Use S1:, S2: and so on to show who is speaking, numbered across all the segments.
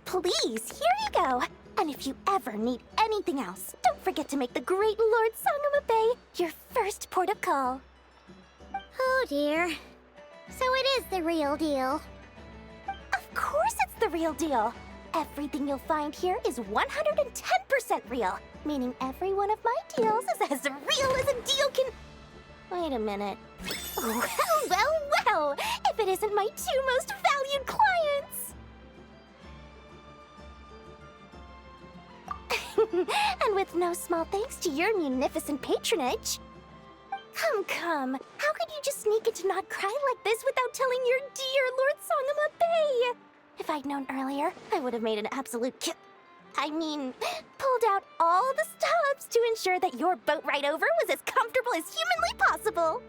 S1: Please, here you go. And if you ever need anything else, don't forget to make the great Lord Sangamo Bay your first port of call.
S2: Oh dear. So it is the real deal.
S1: Of course it's the real deal. Everything you'll find here is 110% real, meaning every one of my deals is as real as a deal can... Wait a minute. Well, if it isn't my two most valued clients! And with no small thanks to your munificent patronage. Come. How could you just sneak into Not Cry like this without telling your dear Lord Sangamo Bay? If I'd known earlier, I would have made an absolute pulled out all the stops to ensure that your boat ride over was as comfortable as humanly possible.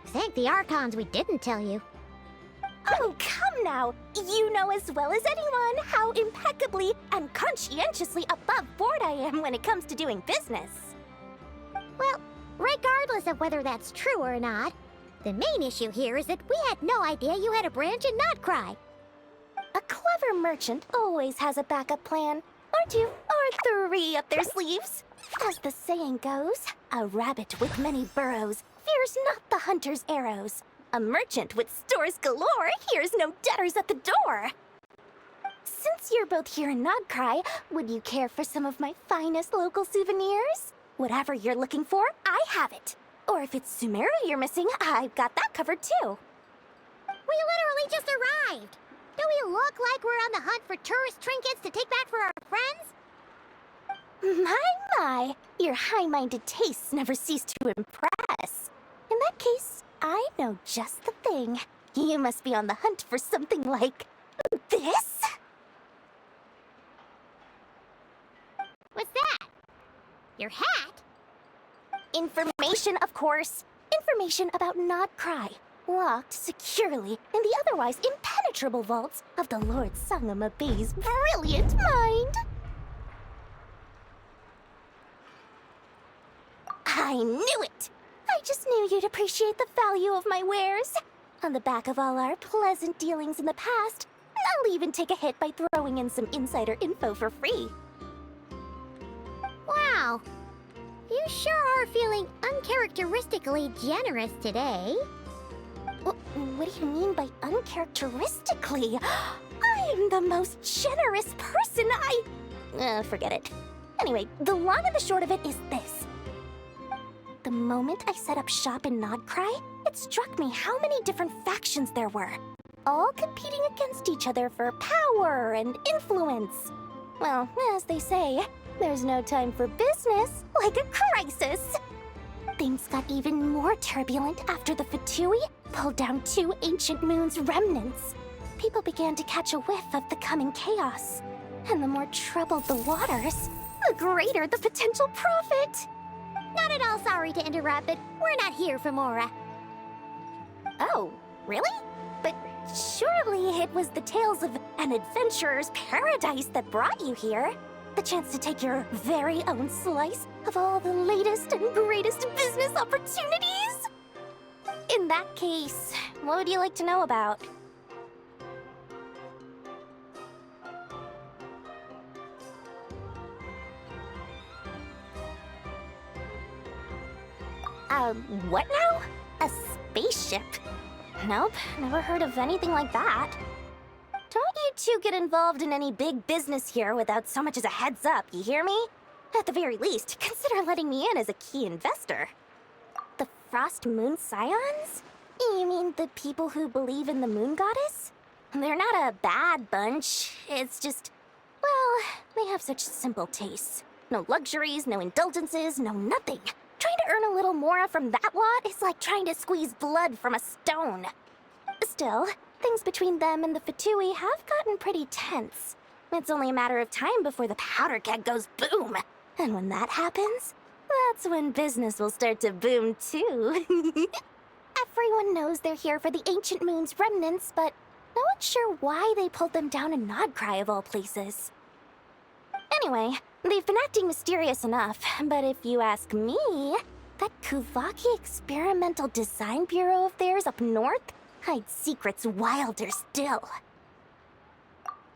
S2: Thank the Archons we didn't tell you.
S1: Oh, come now! You know as well as anyone how impeccably and conscientiously above board I am when it comes to doing business.
S2: Well, regardless of whether that's true or not, the main issue here is that we had no idea you had a branch in Not Cry.
S1: A clever merchant always has a backup plan, or two, or three up their sleeves. As the saying goes, a rabbit with many burrows fears not the hunter's arrows. A merchant with stores galore hears no debtors at the door. Since you're both here in Not Cry, would you care for some of my finest local souvenirs? Whatever you're looking for, I have it. Or if it's Sumeru you're missing, I've got that covered too.
S2: We literally just arrived. Do we look like we're on the hunt for tourist trinkets to take back for our friends?
S1: My, your high-minded tastes never cease to impress. In that case, I know just the thing. You must be on the hunt for something like this?
S2: What's that? Your hat?
S1: Information, of course. Information about Not Cry. Locked securely in the otherwise impenetrable vaults of the Lord Sangamo Bay's brilliant mind. I knew it! I just knew you'd appreciate the value of my wares. On the back of all our pleasant dealings in the past, I'll even take a hit by throwing in some insider info for free.
S2: Wow. You sure are feeling uncharacteristically generous today.
S1: What do you mean by uncharacteristically? I am the most generous person forget it. Anyway, the long and the short of it is this. The moment I set up shop in Not Cry, it struck me how many different factions there were, all competing against each other for power and influence. Well, as they say, there's no time for business like a crisis. Things got even more turbulent after the Fatui pulled down 2 ancient moon's remnants. People began to catch a whiff of the coming chaos. And the more troubled the waters, the greater the potential profit.
S2: Not at all sorry to interrupt, but we're not here for Mora.
S1: Oh, really? But surely it was the tales of an adventurer's paradise that brought you here. The chance to take your very own slice of all the latest and greatest business opportunities? In that case, what would you like to know about? What now? A spaceship? Nope, never heard of anything like that. Don't you two get involved in any big business here without so much as a heads up, you hear me? At the very least, consider letting me in as a key investor. The Frost Moon Scions? You mean the people who believe in the Moon Goddess? They're not a bad bunch, it's just... well, they have such simple tastes. No luxuries, no indulgences, no nothing. Trying to earn a little more from that lot is like trying to squeeze blood from a stone. Still, things between them and the Fatui have gotten pretty tense. It's only a matter of time before the powder keg goes boom. And when that happens, that's when business will start to boom too. Everyone knows they're here for the Ancient Moon's remnants, but no not sure why they pulled them down in Nodcry of all places. Anyway, they've been acting mysterious enough, but if you ask me, that Kuvaki Experimental Design Bureau of theirs up north hides secrets wilder still.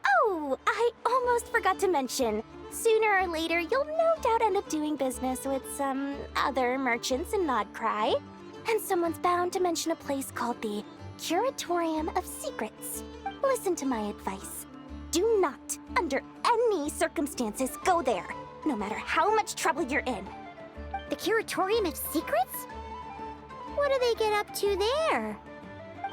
S1: Oh, I almost forgot to mention. Sooner or later, you'll no doubt end up doing business with some other merchants in Nodcry. And someone's bound to mention a place called the Curatorium of Secrets. Listen to my advice. Do not, under any circumstances, go there, no matter how much trouble you're in.
S2: The Curatorium of Secrets? What do they get up to there?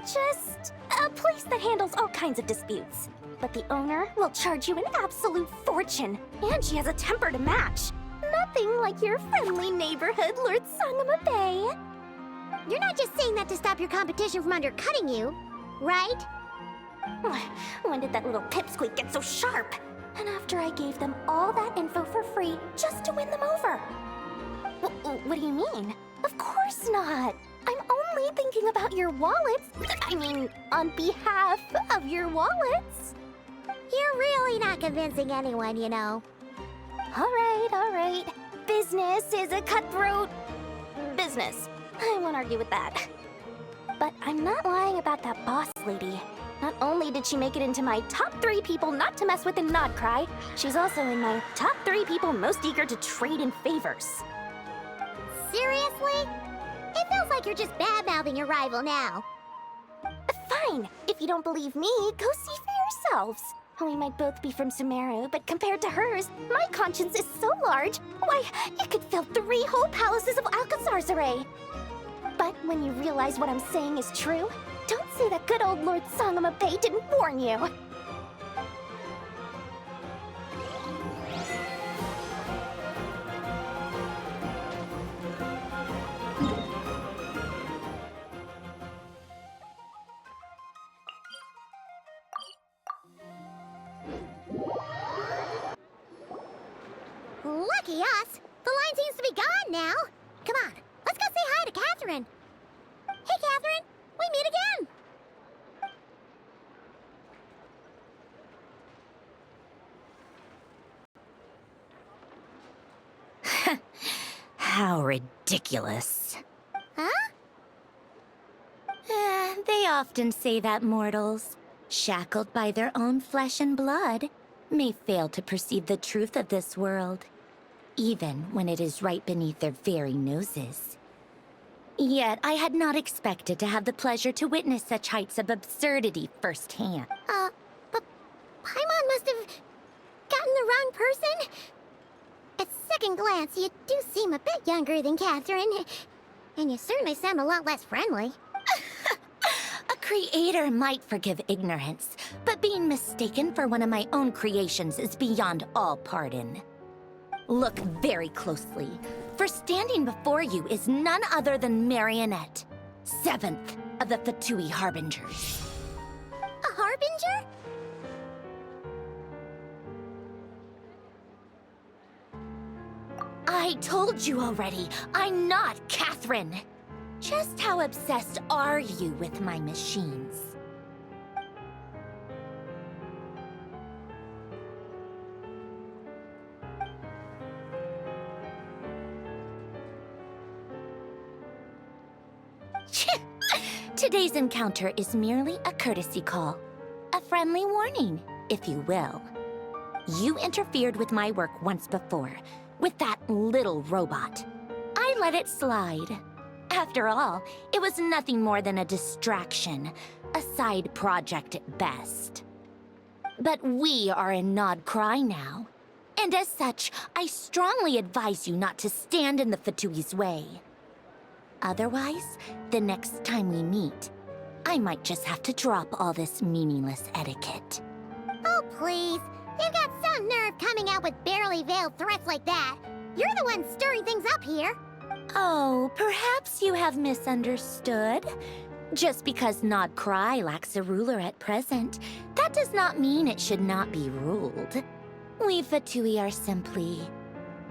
S1: Just a place that handles all kinds of disputes. But the owner will charge you an absolute fortune, and she has a temper to match. Nothing like your friendly neighborhood, Lord Sangama Bay.
S2: You're not just saying that to stop your competition from undercutting you, right?
S1: When did that little pipsqueak get so sharp? And after I gave them all that info for free just to win them over. What do you mean? Of course not. I'm only thinking about your wallets. I mean, on behalf of your wallets.
S2: You're really not convincing anyone, you know.
S1: All right. Business is a cutthroat business. I won't argue with that. But I'm not lying about that boss lady. Not only did she make it into my top 3 people not to mess with in Nodcry, she's also in my top 3 people most eager to trade in favors.
S2: Seriously? It feels like you're just bad-mouthing your rival now.
S1: Fine. If you don't believe me, go see for yourselves. We might both be from Sumeru, but compared to hers, my conscience is so large, why, it could fill 3 whole palaces of Alcazar's array. But when you realize what I'm saying is true, don't say that good old Lord Sangama Bay didn't warn you.
S2: Lucky us! The line seems to be gone now. Come on, let's go say hi to Catherine. Hey, Catherine, we meet again.
S3: How ridiculous.
S2: Huh?
S3: They often say that mortals, shackled by their own flesh and blood, may fail to perceive the truth of this world, even when it is right beneath their very noses. Yet I had not expected to have the pleasure to witness such heights of absurdity firsthand.
S2: But Paimon must have gotten the wrong person. At second glance, you do seem a bit younger than Catherine. And you certainly sound a lot less friendly.
S3: A creator might forgive ignorance, but being mistaken for one of my own creations is beyond all pardon. Look very closely, for standing before you is none other than Marionette, 7th of the Fatui Harbingers.
S2: A harbinger?
S3: I told you already, I'm not Catherine. Just how obsessed are you with my machines? Today's encounter is merely a courtesy call. A friendly warning, if you will. You interfered with my work once before, with that little robot. I let it slide. After all, it was nothing more than a distraction, a side project at best. But we are in Nodcry now, and as such, I strongly advise you not to stand in the Fatui's way. Otherwise, the next time we meet, I might just have to drop all this meaningless etiquette.
S2: Oh, please. You've got some nerve coming out with barely veiled threats like that. You're the one stirring things up here.
S3: Oh, perhaps you have misunderstood. Just because Nodcry lacks a ruler at present, that does not mean it should not be ruled. We Fatui are simply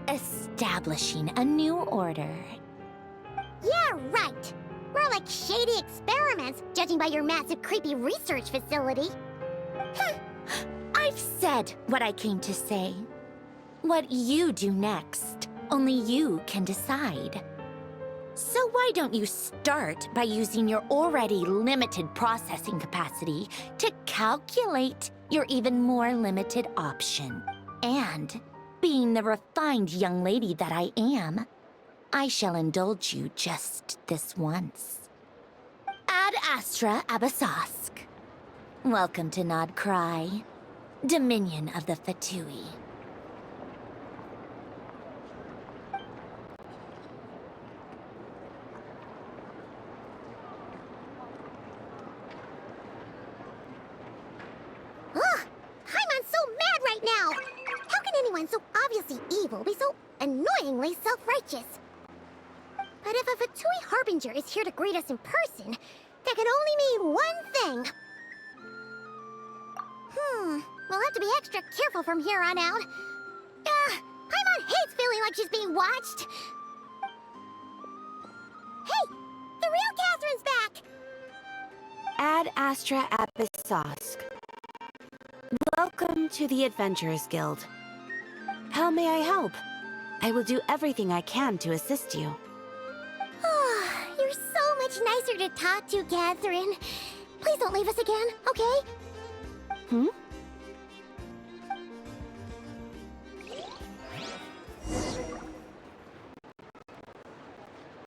S3: establishing a new order.
S2: Yeah, right. More like shady experiments, judging by your massive, creepy research facility.
S3: I've said what I came to say. What you do next, only you can decide. So why don't you start by using your already limited processing capacity to calculate your even more limited option? And, being the refined young lady that I am, I shall indulge you just this once. Ad Astra Abasosk. Welcome to Nod Cry, Dominion of the Fatui.
S2: Ugh! Paimon's so mad right now! How can anyone so obviously evil be so annoyingly self-righteous? But if a Fatui Harbinger is here to greet us in person, that can only mean one thing. We'll have to be extra careful from here on out. Paimon hates feeling like she's being watched. Hey! The real Catherine's back!
S4: Ad Astra Abyssosque. Welcome to the Adventurers Guild. How may I help? I will do everything I can to assist you.
S2: You're so much nicer to talk to, Catherine. Please don't leave us again, okay?
S4: Hmm?